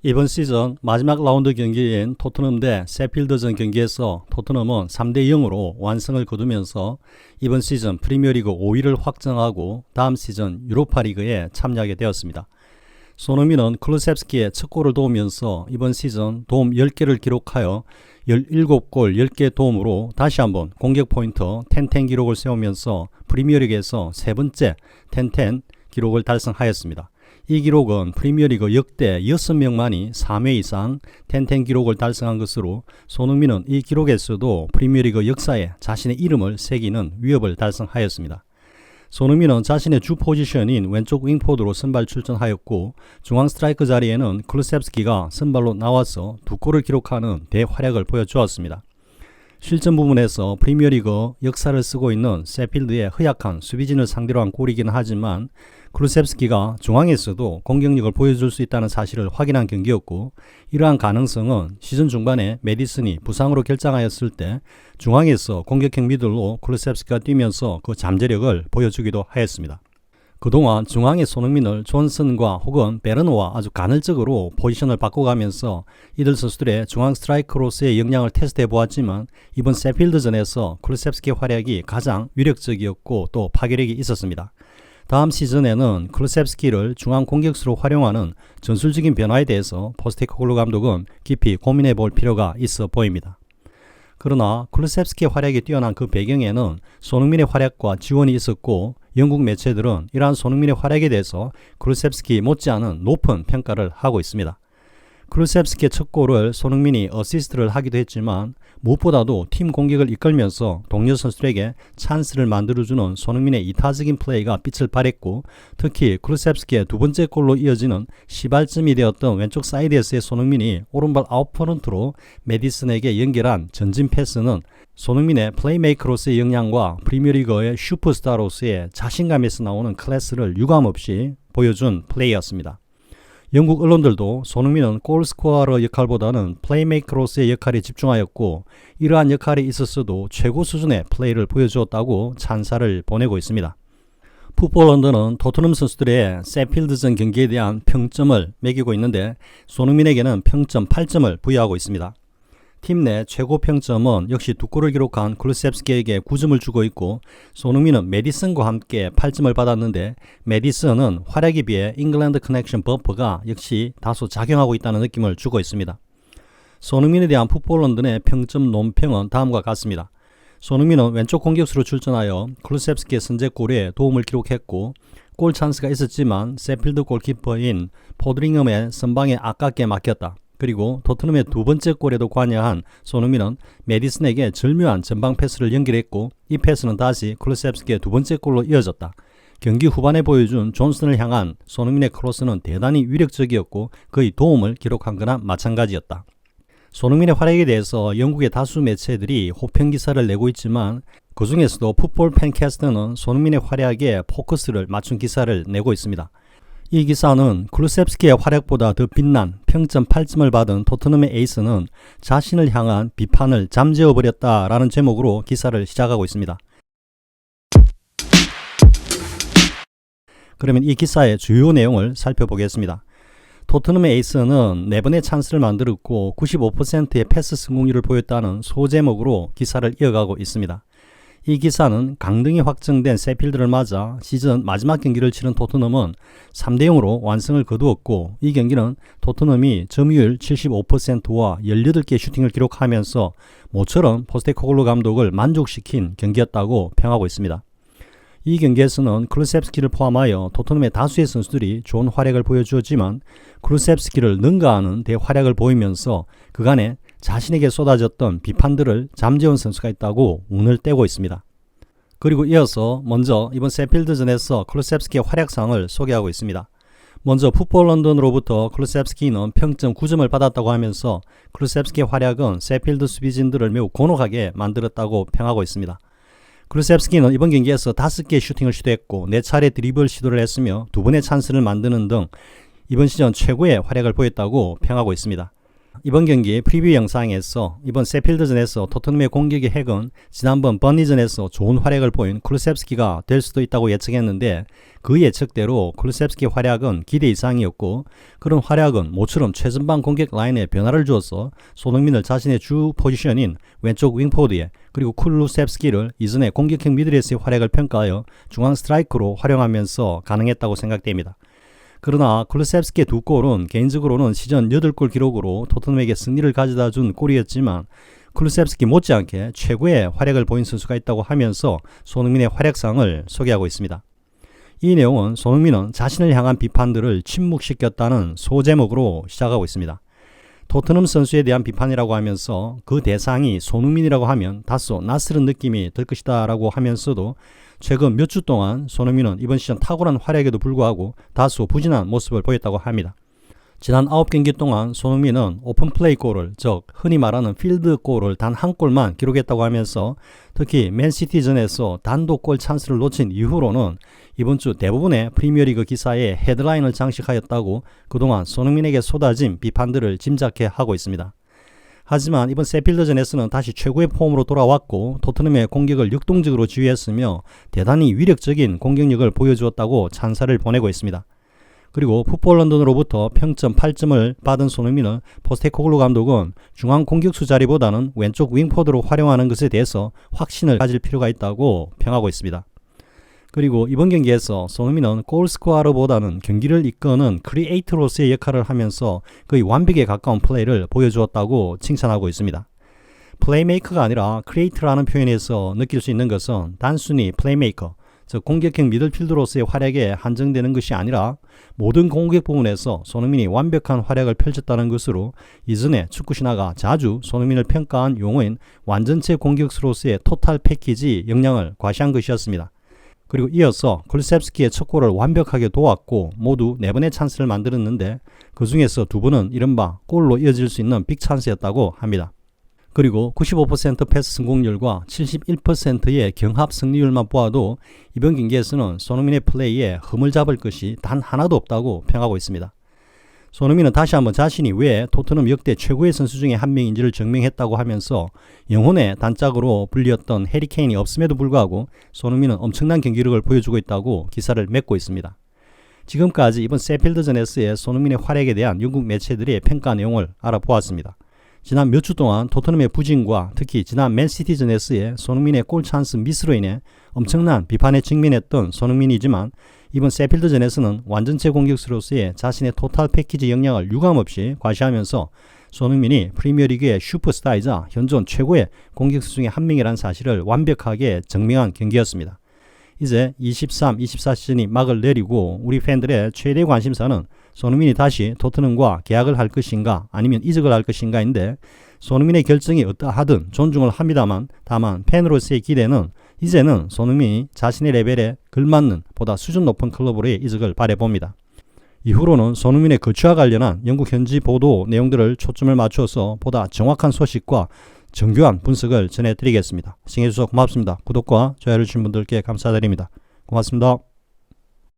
이번 시즌 마지막 라운드 경기인 토트넘 대 셰필드전 경기에서 토트넘은 3대 0으로 완승을 거두면서 이번 시즌 프리미어리그 5위를 확정하고 다음 시즌 유로파리그에 참여하게 되었습니다. 손흥민은 클루셉스키의 첫 골을 도우면서 이번 시즌 도움 10개를 기록하여 17골 10개 도움으로 다시 한번 공격 포인트 10-10 기록을 세우면서 프리미어리그에서 세 번째 10-10 기록을 달성하였습니다. 이 기록은 프리미어리그 역대 6명만이 3회 이상 10-10 기록을 달성한 것으로 손흥민은 이 기록에서도 프리미어리그 역사에 자신의 이름을 새기는 위협을 달성하였습니다. 손흥민은 자신의 주 포지션인 왼쪽 윙포드로 선발 출전하였고 중앙 스트라이커 자리에는 클루셉스키가 선발로 나와서 2골을 기록하는 대활약을 보여주었습니다. 실점 부분에서 프리미어리그 역사를 쓰고 있는 셰필드의 허약한 수비진을 상대로 한 골이긴 하지만 클루셉스키가 중앙에서도 공격력을 보여줄 수 있다는 사실을 확인한 경기였고, 이러한 가능성은 시즌 중반에 메디슨이 부상으로 결장하였을 때 중앙에서 공격형 미들로 클루셉스키가 뛰면서 그 잠재력을 보여주기도 하였습니다. 그동안 중앙의 손흥민을 존슨과 혹은 베르노와 아주 간헐적으로 포지션을 바꿔가면서 이들 선수들의 중앙 스트라이커로서의 역량을 테스트해 보았지만 이번 셰필드전에서 클루셉스키의 활약이 가장 위력적이었고 또 파괴력이 있었습니다. 다음 시즌에는 클루셉스키를 중앙 공격수로 활용하는 전술적인 변화에 대해서 포스테코글루 감독은 깊이 고민해 볼 필요가 있어 보입니다. 그러나 클루셉스키의 활약이 뛰어난 그 배경에는 손흥민의 활약과 지원이 있었고, 영국 매체들은 이러한 손흥민의 활약에 대해서 클루셉스키 못지않은 높은 평가를 하고 있습니다. 클루셉스키의 첫 골을 손흥민이 어시스트를 하기도 했지만 무엇보다도 팀 공격을 이끌면서 동료 선수들에게 찬스를 만들어주는 손흥민의 이타적인 플레이가 빛을 발했고, 특히 클루셉스키의 두 번째 골로 이어지는 시발점이 되었던 왼쪽 사이드에서의 손흥민이 오른발 아웃프런트로 메디슨에게 연결한 전진 패스는 손흥민의 플레이메이커로서의 역량과 프리미어리그의 슈퍼스타로서의 자신감에서 나오는 클래스를 유감없이 보여준 플레이였습니다. 영국 언론들도 손흥민은 골스코어러 역할보다는 플레이메이커로서의 역할에 집중하였고, 이러한 역할이 있었어도 최고 수준의 플레이를 보여주었다고 찬사를 보내고 있습니다. 풋볼런던은 토트넘 선수들의 셰필드전 경기에 대한 평점을 매기고 있는데 손흥민에게는 평점 8점을 부여하고 있습니다. 팀 내 최고 평점은 역시 2골을 기록한 클루셉스키에게 9점을 주고 있고, 손흥민은 메디슨과 함께 8점을 받았는데 메디슨은 활약에 비해 잉글랜드 커넥션 버퍼가 역시 다소 작용하고 있다는 느낌을 주고 있습니다. 손흥민에 대한 풋볼런던의 평점 논평은 다음과 같습니다. 손흥민은 왼쪽 공격수로 출전하여 클루셉스키의 선제골에 도움을 기록했고, 골 찬스가 있었지만 셰필드 골키퍼인 포드링엄의 선방에 아깝게 막혔다. 그리고 토트넘의 두 번째 골에도 관여한 손흥민은 메디슨에게 절묘한 전방 패스를 연결했고, 이 패스는 다시 클루셉스키의 두 번째 골로 이어졌다. 경기 후반에 보여준 존슨을 향한 손흥민의 크로스는 대단히 위력적이었고 거의 도움을 기록한 거나 마찬가지였다. 손흥민의 활약에 대해서 영국의 다수 매체들이 호평 기사를 내고 있지만 그 중에서도 풋볼 팬캐스트는 손흥민의 활약에 포커스를 맞춘 기사를 내고 있습니다. 이 기사는 클루셉스키의 활약보다 더 빛난 평점 8점을 받은 토트넘의 에이스는 자신을 향한 비판을 잠재워버렸다라는 제목으로 기사를 시작하고 있습니다. 그러면 이 기사의 주요 내용을 살펴보겠습니다. 토트넘의 에이스는 4번의 찬스를 만들었고 95%의 패스 성공률을 보였다는 소제목으로 기사를 이어가고 있습니다. 이 기사는 강등이 확정된 셰필드를 맞아 시즌 마지막 경기를 치른 토트넘은 3대0으로 완승을 거두었고, 이 경기는 토트넘이 점유율 75%와 18개의 슈팅을 기록하면서 모처럼 포스테코글루 감독을 만족시킨 경기였다고 평하고 있습니다. 이 경기에서는 클루셉스키를 포함하여 토트넘의 다수의 선수들이 좋은 활약을 보여주었지만 클루셉스키를 능가하는 대활약을 보이면서 그간에 자신에게 쏟아졌던 비판들을 잠재운 선수가 있다고 운을 떼고 있습니다. 그리고 이어서 먼저 이번 셰필드전에서 클루셉스키의 활약상을 소개하고 있습니다. 먼저 풋볼런던으로부터 클루셉스키는 평점 9점을 받았다고 하면서 클루셉스키의 활약은 셰필드 수비진들을 매우 곤혹하게 만들었다고 평하고 있습니다. 클루셉스키는 이번 경기에서 5개의 슈팅을 시도했고 4차례 드리블 시도를 했으며 2번의 찬스를 만드는 등 이번 시즌 최고의 활약을 보였다고 평하고 있습니다. 이번 경기 프리뷰 영상에서 이번 세필드전에서 토트넘의 공격의 핵은 지난번 번리전에서 좋은 활약을 보인 쿨루셉스키가 될 수도 있다고 예측했는데 그 예측대로 쿨루셉스키의 활약은 기대 이상이었고 그런 활약은 모처럼 최전방 공격 라인에 변화를 주어서 손흥민을 자신의 주 포지션인 왼쪽 윙포드에 그리고 쿨루셉스키를 이전에 공격형 미드레스의 활약을 평가하여 중앙 스트라이커로 활용하면서 가능했다고 생각됩니다. 그러나 쿨루셉스키의 두 골은 개인적으로는 시즌 8골 기록으로 토트넘에게 승리를 가져다 준 골이었지만 쿨루셉스키 못지않게 최고의 활약을 보인 선수가 있다고 하면서 손흥민의 활약상을 소개하고 있습니다. 이 내용은 손흥민은 자신을 향한 비판들을 침묵시켰다는 소제목으로 시작하고 있습니다. 토트넘 선수에 대한 비판이라고 하면서 그 대상이 손흥민이라고 하면 다소 낯설은 느낌이 들 것이다 라고 하면서도 최근 몇 주 동안 손흥민은 이번 시즌 탁월한 활약에도 불구하고 다소 부진한 모습을 보였다고 합니다. 지난 9경기 동안 손흥민은 오픈플레이 골을, 즉 흔히 말하는 필드 골을 단 한 골만 기록했다고 하면서 특히 맨시티전에서 단독골 찬스를 놓친 이후로는 이번 주 대부분의 프리미어리그 기사에 헤드라인을 장식하였다고 그동안 손흥민에게 쏟아진 비판들을 짐작해 하고 있습니다. 하지만 이번 세필드전에서는 다시 최고의 폼으로 돌아왔고 토트넘의 공격을 역동적으로 지휘했으며 대단히 위력적인 공격력을 보여주었다고 찬사를 보내고 있습니다. 그리고 풋볼 런던으로부터 평점 8점을 받은 손흥민을 포스테코글루 감독은 중앙 공격수 자리보다는 왼쪽 윙포드로 활용하는 것에 대해서 확신을 가질 필요가 있다고 평하고 있습니다. 그리고 이번 경기에서 손흥민은 골스코어러보다는 경기를 이끄는 크리에이터로서의 역할을 하면서 거의 완벽에 가까운 플레이를 보여주었다고 칭찬하고 있습니다. 플레이메이커가 아니라 크리에이터라는 표현에서 느낄 수 있는 것은 단순히 플레이메이커, 즉 공격형 미들필더로서의 활약에 한정되는 것이 아니라 모든 공격 부분에서 손흥민이 완벽한 활약을 펼쳤다는 것으로 이전에 축구신화가 자주 손흥민을 평가한 용어인 완전체 공격수로서의 토탈 패키지 역량을 과시한 것이었습니다. 그리고 이어서 쿨루셉스키의 첫 골을 완벽하게 도왔고 모두 4번의 찬스를 만들었는데 그 중에서 2번은 이른바 골로 이어질 수 있는 빅찬스였다고 합니다. 그리고 95% 패스 성공률과 71%의 경합 승리율만 보아도 이번 경기에서는 손흥민의 플레이에 흠을 잡을 것이 단 하나도 없다고 평하고 있습니다. 손흥민은 다시 한번 자신이 왜 토트넘 역대 최고의 선수 중에 한 명인지를 증명했다고 하면서 영혼의 단짝으로 불렸던 해리 케인이 없음에도 불구하고 손흥민은 엄청난 경기력을 보여주고 있다고 기사를 맺고 있습니다. 지금까지 이번 세필드전에서의 손흥민의 활약에 대한 영국 매체들의 평가 내용을 알아보았습니다. 지난 몇 주 동안 토트넘의 부진과 특히 지난 맨시티전에서의 손흥민의 골 찬스 미스로 인해 엄청난 비판에 직면했던 손흥민이지만 이번 세필드전에서는 완전체 공격수로서의 자신의 토탈 패키지 역량을 유감없이 과시하면서 손흥민이 프리미어리그의 슈퍼스타이자 현존 최고의 공격수 중에 한 명이라는 사실을 완벽하게 증명한 경기였습니다. 이제 23-24 시즌이 막을 내리고 우리 팬들의 최대 관심사는 손흥민이 다시 토트넘과 계약을 할 것인가 아니면 이적을 할 것인가인데 손흥민의 결정이 어떠하든 존중을 합니다만 다만 팬으로서의 기대는 이제는 손흥민이 자신의 레벨에 걸맞는 보다 수준 높은 클럽으로의 이적을 바라봅니다. 이후로는 손흥민의 거취와 관련한 영국 현지 보도 내용들을 초점을 맞춰서 보다 정확한 소식과 정교한 분석을 전해드리겠습니다. 시청해주셔서 고맙습니다. 구독과 좋아요를 주신 분들께 감사드립니다. 고맙습니다.